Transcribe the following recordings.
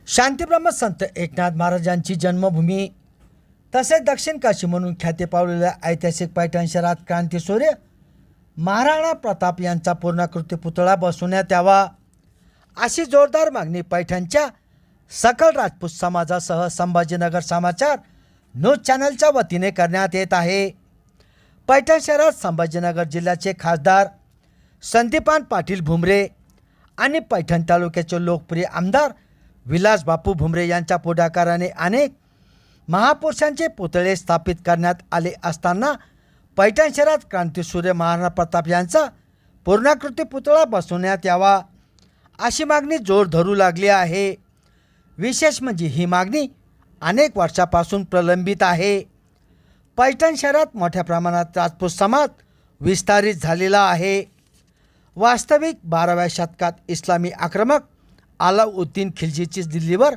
शांतीब्रह्म संत एकनाथ महाराजांची जन्मभूमी तसेच दक्षिण काशी म्हणून ख्याती पावलेल्या ऐतिहासिक पैठण शहरात क्रांतीसूर्य महाराणा प्रताप यांचा पूर्णाकृती पुतळा बसवण्यात यावा अशी जोरदार मागणी पैठणच्या सकल राजपूत समाजासह संभाजीनगर समाचार न्यूज चॅनलच्या वतीने करण्यात येत आहे। पैठण शहरात संभाजीनगर जिल्ह्याचे खासदार संदीपान पाटील भुमरे आणि पैठण तालुक्याचे लोकप्रिय आमदार विलास बापू भुमरे यांच्या पुढाकाराने अनेक महापुरुषांचे पुतळे स्थापित करण्यात आले असताना पैठण शहरात क्रांतीसूर्य महाराणा प्रताप यांचा पूर्णाकृती पुतळा बसवण्यात यावा अशी मागणी जोर धरू लागली आहे। विशेष म्हणजे ही मागणी अनेक वर्षापासून प्रलंबित आहे। पैठण शहरात मोठ्या प्रमाणात राजपूत समाज विस्तारित झालेला आहे। वास्तविक 12व्या शतकात इस्लामी आक्रमक अलाउद्दीन खिलजीची दिल्लीवर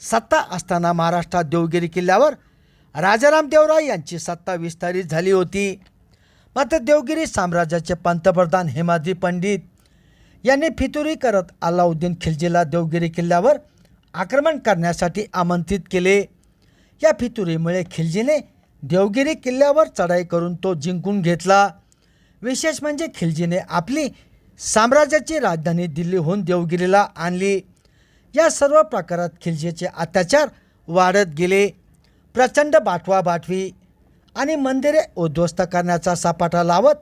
सत्ता असताना महाराष्ट्रात देवगिरी किल्ल्यावर राजाराम देवराय यांची सत्ता विस्तारित झाली होती। मात्र देवगिरी साम्राज्याचे पंतप्रधान हेमाद्री पंडित यांनी फितुरी करत अलाउद्दीन खिलजीला देवगिरी किल्ल्यावर आक्रमण करण्यासाठी आमंत्रित केले। या फितुरीमुळे खिलजीने देवगिरी किल्ल्यावर चढाई करून तो जिंकून घेतला। विशेष म्हणजे खिलजीने आपली साम्राज्याची राजधानी दिल्लीहून देवगिरीला आणली। या सर्व प्रकारात खिलजीचे अत्याचार वाढत गेले। प्रचंड बाटवाबाटवी आणि मंदिरे उद्ध्वस्त करण्याचा सपाटा लावत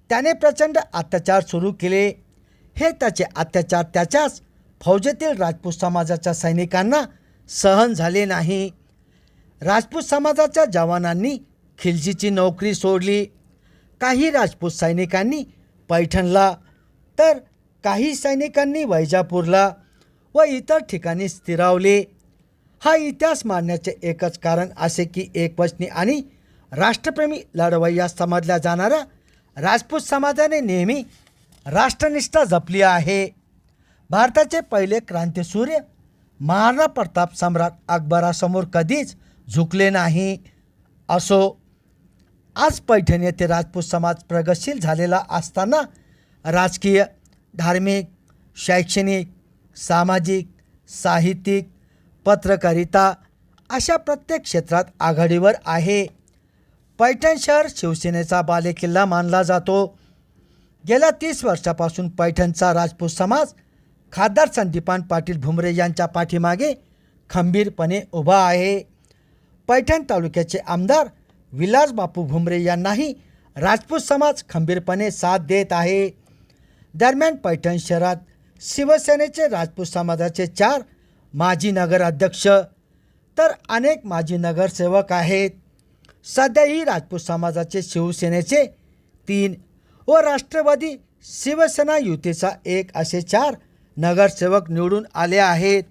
त्याने प्रचंड अत्याचार सुरू केले। हे त्याचे अत्याचार त्याच्याच फौजेतील राजपूत समाजाच्या सैनिकांना सहन झाले नाही। राजपूत समाजाच्या जवानांनी खिलजीची नोकरी सोडली। काही राजपूत सैनिकांनी पैठणला तर काही सैनिकांनी वैजापूरला व इतर ठिकाणी स्थिरावले। हा इतिहास मांडण्याचे एकच कारण असे की एकवचनी आणि राष्ट्रप्रेमी लढवय्या समजल्या जाणाऱ्या राजपूत समाजाने नेहमी राष्ट्रनिष्ठा जपली आहे। भारताचे पहिले क्रांतीसूर्य महाराणा प्रताप सम्राट अकबरासमोर कधीच झुकले नाही। असो, आज पैठण येथे राजपूत समाज प्रगतशील झालेला असताना राजकीय, धार्मिक, शैक्षणिक, सामाजिक, साहित्यिक, पत्रकारिता अशा प्रत्येक क्षेत्रात आघाडीवर आहे। पैठण शहर शिवसेनेचा बालेकिल्ला मानला जातो। गेल्या 30 वर्षापासून पैठणचा राजपूत समाज खासदार संदीपान पाटील भुमरे यांच्या पाठीमागे खंबीरपणे उभा आहे। पैठण तालुक्याचे आमदार विलास बापू भुमरे यांनाही राजपूत समाज खंबीरपणे साथ देत आहे। दरम्यान पैठण शहरात शिवसेनेचे राजपूत समाजाचे 4 माजी नगराध्यक्ष तर अनेक माजी नगरसेवक आहेत। सध्याही राजपूत समाजाचे शिवसेनेचे 3 व राष्ट्रवादी शिवसेना युतीचा 1 असे 4 नगरसेवक निवडून आले आहेत।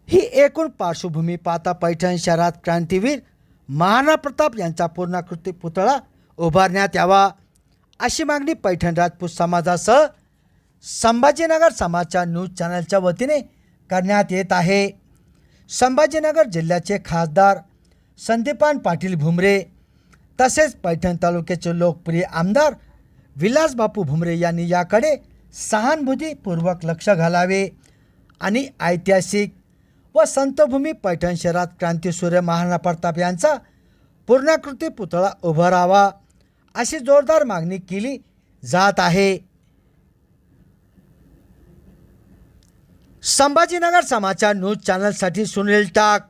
ही एकूण पार्श्वभूमी पाहता पैठण शहरात क्रांतीवीर महाराणा प्रताप यांचा पूर्णाकृती पुतळा उभारण्यात यावा अशी मागणी पैठण राजपूत समाजासह संभाजीनगर समाचार न्यूज चॅनलच्या वतीने करण्यात येत आहे। संभाजीनगर जिल्ह्याचे खासदार संदीपान पाटील भुमरे तसेच पैठण तालुक्याचे लोकप्रिय आमदार विलास बापू भुमरे यांनी याकडे सहानुभूतीपूर्वक लक्ष घालावे आणि ऐतिहासिक व संतभूमी पैठण शहरात क्रांतीसूर्य महाराणा प्रताप यांचा पूर्णाकृती पुतळा उभारावा अशी जोरदार मागणी केली जात आहे। संभाजीनगर समाचार न्यूज चॅनलसाठी सुनील टाक।